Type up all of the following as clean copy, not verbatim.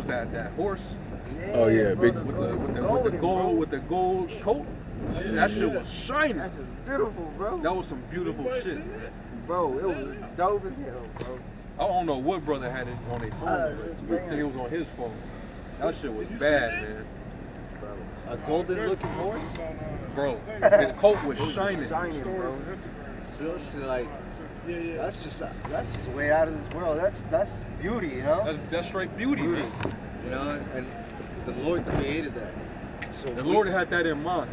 was that horse? Yeah, oh yeah, bro, big with the gold coat. That shit was shining. That shit was beautiful, bro. That was some beautiful shit, bro. It was dope as hell, bro. I don't know what brother had it on their phone, but I think it was on his phone. That shit was bad, man. Bro. A golden looking horse? Bro, his coat was shining. Bro. Seriously, like, that's just way out of this world. That's beauty, you know? That's straight beauty, man. You know, and the Lord created that. So the Lord had that in mind.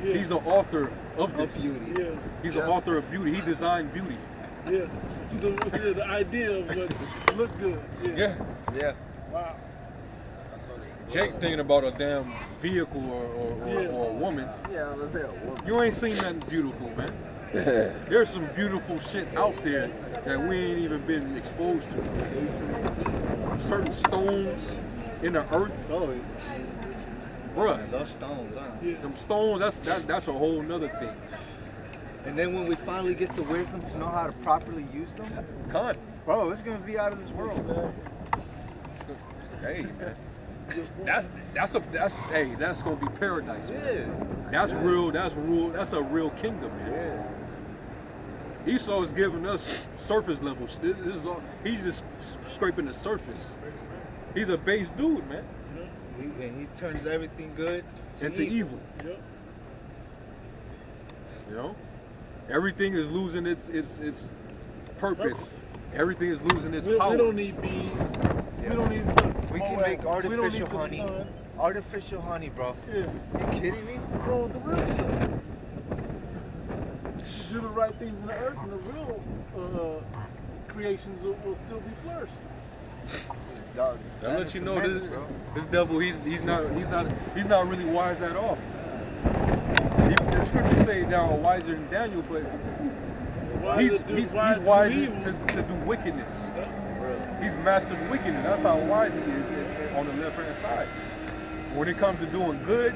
He's the author of this. Beauty. Yeah. He's the author of beauty. He designed beauty. Yeah. The idea of what looked good. Yeah. Wow. Jake thinking about a damn vehicle or a woman. Yeah, let's say a woman. You ain't seen nothing beautiful, man. There's some beautiful shit out there that we ain't even been exposed to. Certain stones in the earth. Oh, bruh. Those stones, huh? Yeah. Them stones, that's a whole nother thing. And then when we finally get the wisdom to know how to properly use them, bro, it's gonna be out of this world, man. Hey, man. That's gonna be paradise, man. Yeah. That's a real kingdom, man. Yeah. Esau is giving us surface level. This is all, he's just scraping the surface. He's a base dude, man. And he turns everything good into evil. Yep. You know? Everything is losing its purpose. Everything is losing its power. We don't need bees. Yeah. We don't need. We can make artificial honey. Sun. Artificial honey, bro. Yeah. You kidding me? Bro, the real. Do the right things in the earth, and the real creations will still be flourishing. Dog, I'll let you know this devil. He's not really wise at all. The scriptures say they are wiser than Daniel, but he's wise to do wickedness. He's mastered wickedness. That's how wise he is on the left hand side. When it comes to doing good,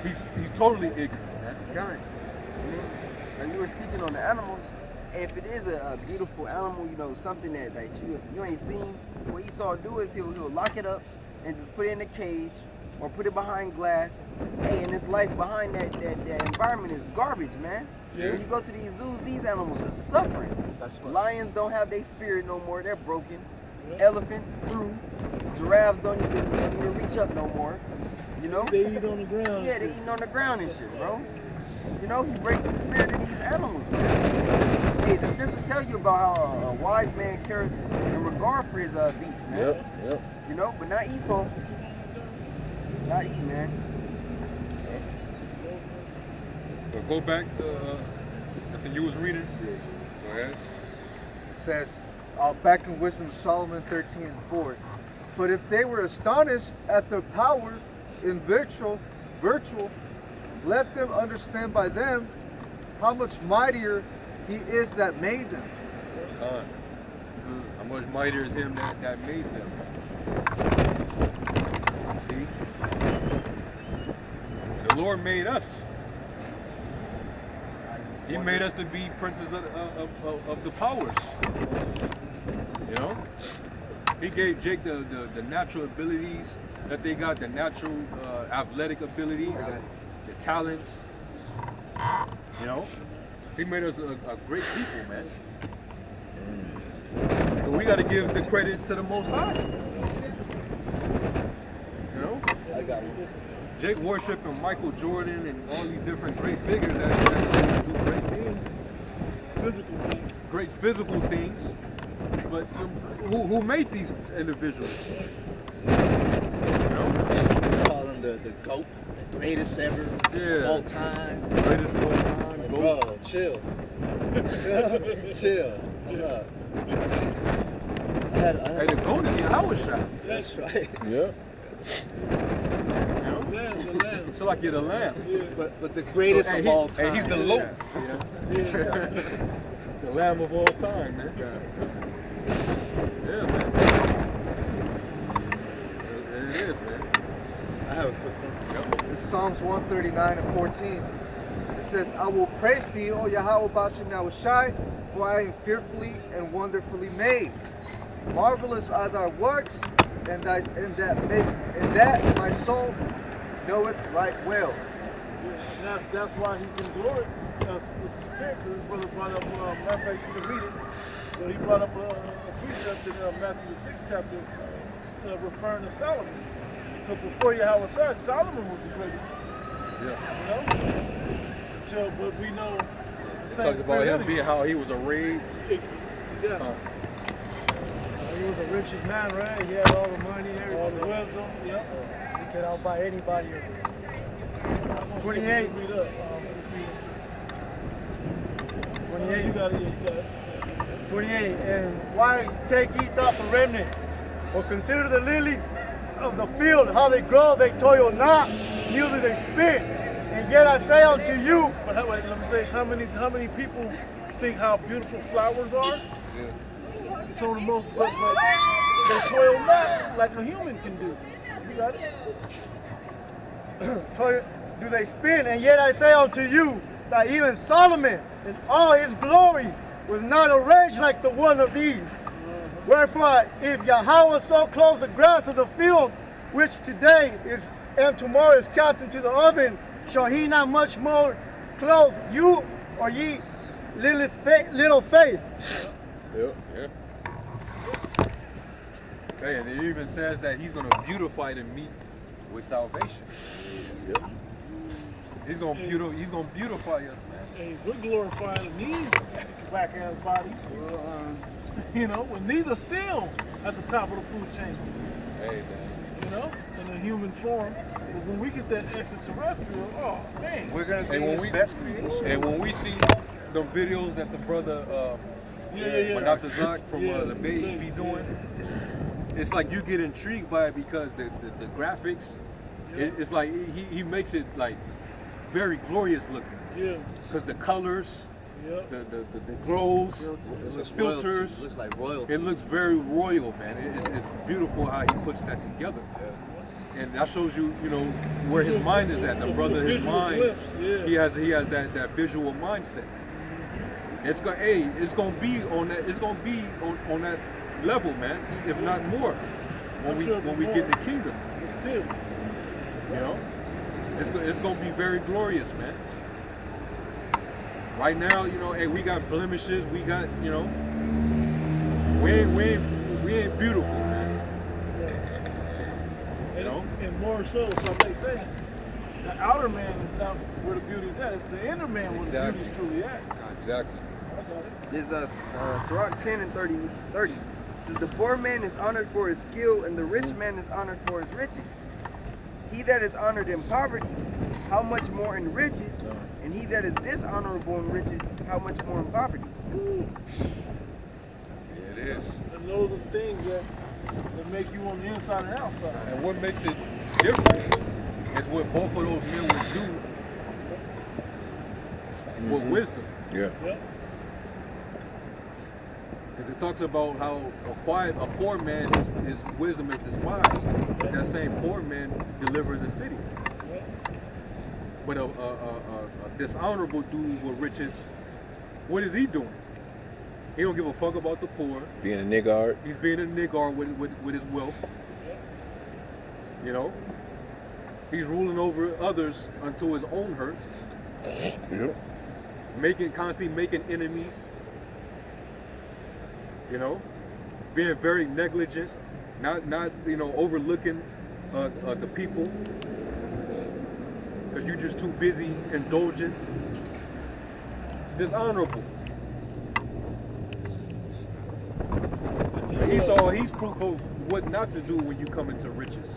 he's totally ignorant. God. And you were speaking on the animals. If it is a beautiful animal, you know, something that you ain't seen, what Esau do is he'll lock it up and just put it in a cage or put it behind glass. Hey, and this life behind that environment is garbage, man. Yeah. When you go to these zoos, these animals are suffering. Lions don't have their spirit no more, they're broken. Yeah. Elephants through. Giraffes don't even reach up no more. You know? They eat on the ground. Yeah, they eating on the ground and shit, bro. You know, he breaks the spirit of these animals, man. Hey, the scriptures tell you about how a wise man cares in regard for his beast, man. Yep. You know, but not Esau. Not eat, man. So go back to the thing you was reading. Go ahead. It says, back in Wisdom of Solomon 13:4. But if they were astonished at their power in virtual, let them understand by them how much mightier he is that made them. How much mightier is him that made them? See? The Lord made us. He made us to be princes of the powers. You know? He gave Jake the natural abilities that they got, the natural athletic abilities, the talents. You know? He made us a great people, man. But we got to give the credit to the Most High. You know? I got it. Jake worshiping Michael Jordan and all these different great figures that do great things. Physical things. Great physical things. But who made these individuals? You know? Call him the GOAT, the greatest ever of all time. Greatest of all time. Bro, chill. Chill. Hey, the GOAT is Yahweh shot. That's right. Yeah. The lamb. So like you're the lamb. Yeah. But the greatest of all time. And he's the low. The lamb of all time, man. Yeah, man. It is, man. I have a quick one. It's Psalms 139:14. It says, I will praise thee, O Yahweh Bashem Yahushai, for I am fearfully and wonderfully made. Marvelous are thy works, and that my soul knoweth right well. Yeah, and that's why he can glory. That's what's his spirit. Because his brother brought up, matter of fact, you can read it. But he brought up a precept in Matthew the 6th chapter, referring to Solomon. Because before Yahweh said, Solomon was the greatest. Yeah. You know? But we know it's the same. Talks about him being how he was arrayed. Yeah. He was the richest man, right? He had all the money, everything. All the wisdom. Yep. He could outbuy anybody. 28. 28. You got it. 28. And why take ye thought for remnant? Or consider the lilies of the field, how they grow, they toil not, neither they spin. And yet I say unto you. But wait, let me say, how many people think how beautiful flowers are? Yeah. Some of the most, but they toil not like a human can do. You got it? Do they spin? And yet I say unto you that even Solomon in all his glory was not arranged like the one of these. Wherefore, if Yahweh so clothes the grass of the field, which today is and tomorrow is cast into the oven, shall he not much more clothe you, or ye little faith? Yeah. Hey, and it even says that he's going to beautify the meat with salvation. Yep. He's going to beautify us, man. Hey, we're glorifying these black ass bodies. You know, when these are still at the top of the food chain. Hey, man. You know, in a human form. But when we get that extraterrestrial, oh man. We're gonna be his best creation. And when we see the videos that the brother Dr. Zach from the Bay be doing, it's like you get intrigued by it because the graphics, it's like he makes it like very glorious looking. Yeah. Because the colors, Yep. the glows, the filters. It looks like royalty. It looks very royal, man. It's beautiful how he puts that together. And that shows you, where his mind is at. The brother, his mind, he has that visual mindset. It's gonna be on that level, man. If not more, when we get in the kingdom. Still. It's gonna be very glorious, man. Right now, we got blemishes. We got, we ain't beautiful, man. And more so, like they say, the outer man is not where the beauty is at. It's the inner man where the beauty is truly at. Exactly. This is Sirach 10 and 30. It says, the poor man is honored for his skill, and the rich man is honored for his riches. He that is honored in poverty, how much more in riches? And he that is dishonorable in riches, how much more in poverty? Yeah, it is. And those are things that make you on the inside and outside. And what makes it different is what both of those men would do with wisdom. Yeah. Because it talks about how a poor man, his wisdom is despised. But that same poor man delivered the city. But a dishonorable dude with riches, what is he doing? He don't give a fuck about the poor. Being a niggard. He's being a niggard with his wealth. He's ruling over others until his own hurt. Constantly making enemies. Being very negligent, not overlooking the people. Because you're just too busy indulging. Dishonorable. He's proof of what not to do when you come into riches.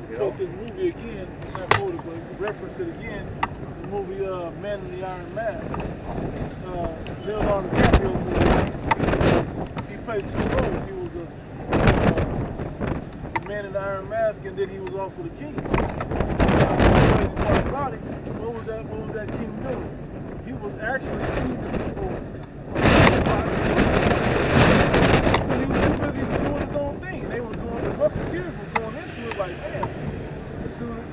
This movie again, not quoted, but reference it again, the movie Man in the Iron Mask. Leonardo DiCaprio movie. He played two roles. He was the man in the Iron Mask, and then he was also the king. What was that king doing? He was actually keeping people. He was too busy doing his own thing. They were doing, the musketeers were going into it like, man, this dude,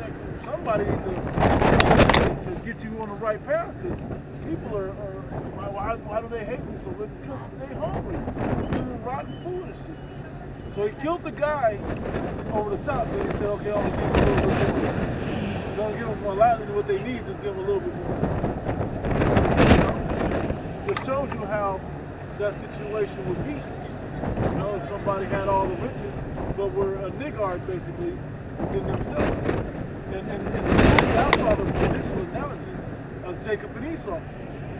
somebody to get you on the right path. Because people are why do they hate me so much? Because they hungry. They're eating rotten food and shit. So he killed the guy over the top, and he said, okay, I'll give him a little bit more. Don't give them a lot of what they need, just give them a little bit more. It shows you how that situation would be. You know, if somebody had all the riches, but were a niggard basically within themselves. And that's all the initial analogy of Jacob and Esau.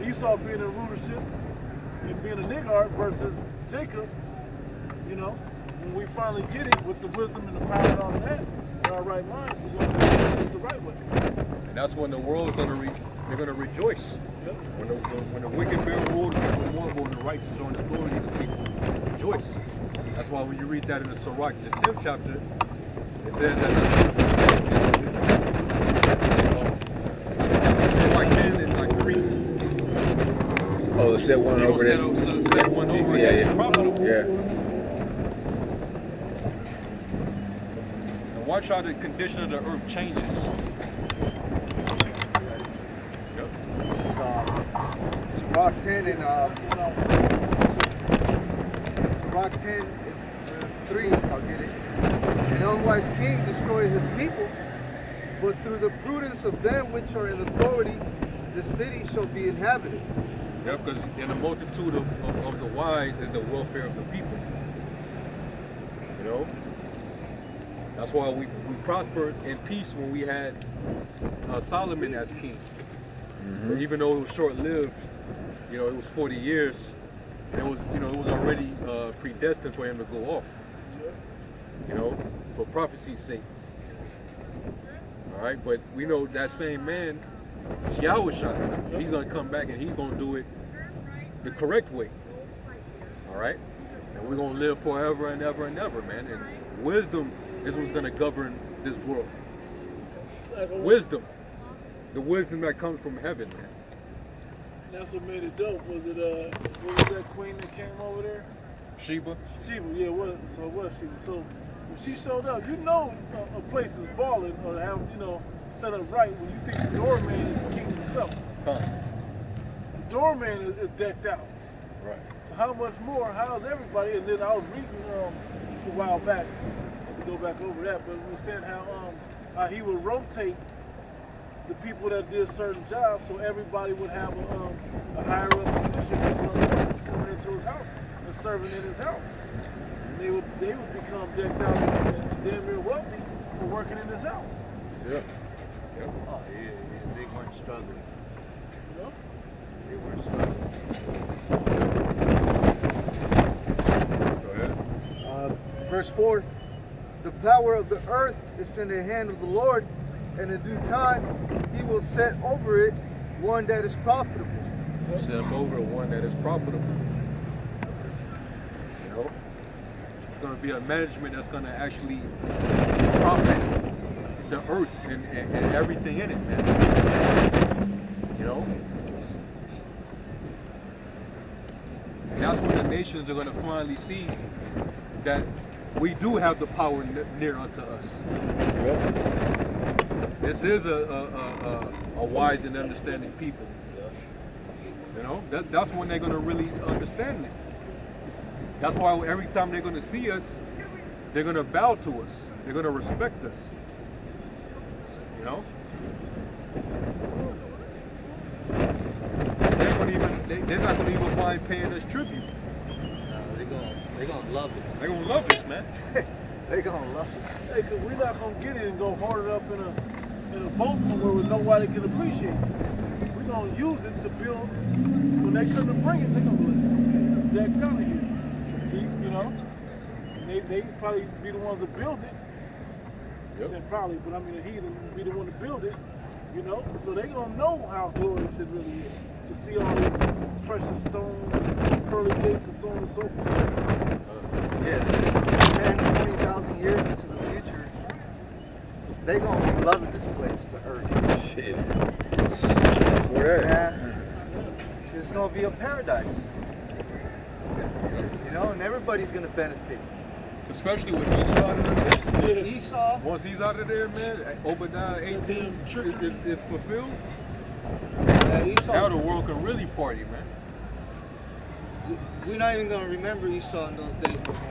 Esau being in rulership and being a niggard versus Jacob, you know, when we finally get it with the wisdom and the power and all of that, in our right minds, we're going to do it the right way. And that's when the world's going to they're going to rejoice. Yep. When the wicked bear rule, the people want rule, and the righteous are in authority, the people rejoice. That's why when you read that in the Sirach, the 10th chapter, it says that Sirach 10 and like 3. Oh, set one over there. Set one over there. It's profitable. Yeah. And watch how the condition of the earth changes. Yep. Sirach 10 and Sirach 10 and 3, I'll get it. An unwise king destroys his people, but through the prudence of them which are in authority, the city shall be inhabited. Yeah, because in the multitude of the wise is the welfare of the people. You know? That's why we prospered in peace when we had Solomon as king. Mm-hmm. Even though it was short-lived, you know, it was 40 years, and it was, you know, it was already predestined for him to go off. You know, for prophecy's sake. All right, but we know that same man, Yahweh, he's going to come back and he's going to do it the correct way. All right? And we're going to live forever and ever and ever, man. And wisdom is what's going to govern this world. Wisdom. The wisdom that comes from heaven, man. That's what made it dope. Was it, what was that queen that came over there? Sheba? Sheba, yeah, so it was Sheba. So when she showed up, you know a place is balling or have, you know, set up right when you think the doorman is the king himself. Huh. The doorman is decked out. Right. So how much more, how's everybody, and then I was reading a while back, I can go back over that, but we were saying how he would rotate the people that did certain jobs so everybody would have a higher up position or something coming into his house and serving in his house. And they would become decked out and damn near wealthy for working in his house. Yeah. Yep. Oh, yeah, they weren't struggling. You know? They weren't struggling. Go ahead. Verse 4, the power of the earth is in the hand of the Lord, and in due time he will set over it one that is profitable. Set him over one that is profitable. You know? It's going to be a management that's going to actually profit the earth and everything in it, man. You know? And that's when the nations are going to finally see that we do have the power near unto us. Yep. This is a wise and understanding people. You know, that's when they're going to really understand it. That's why every time they're going to see us, they're going to bow to us. They're going to respect us. You know? They're not going to even mind paying us tribute. They're gonna love it. They're going to love us, man. They're gonna love it. Hey, cause we're not gonna get it and go hoard it up in a vault somewhere where nobody can appreciate it. We're gonna use it to build. When they couldn't bring it, they're gonna be like, decked out of here. See, you know, they probably be the ones to build it. Yep. I said probably, but I mean the heathen be the one to build it. You know, so they gonna know how glorious it really is to see all these precious stones, pearly gates, and so on and so forth. Yeah, 10, 20,000 years into the future, they're going to be loving this place, the earth. Shit. Yeah. It's going to be a paradise. You know, and everybody's going to benefit. Especially with Esau. Esau. Once he's out of there, man, Obadiah 18 is fulfilled. Now the world can really party, man. We're not even going to remember Esau in those days before.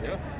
Yeah.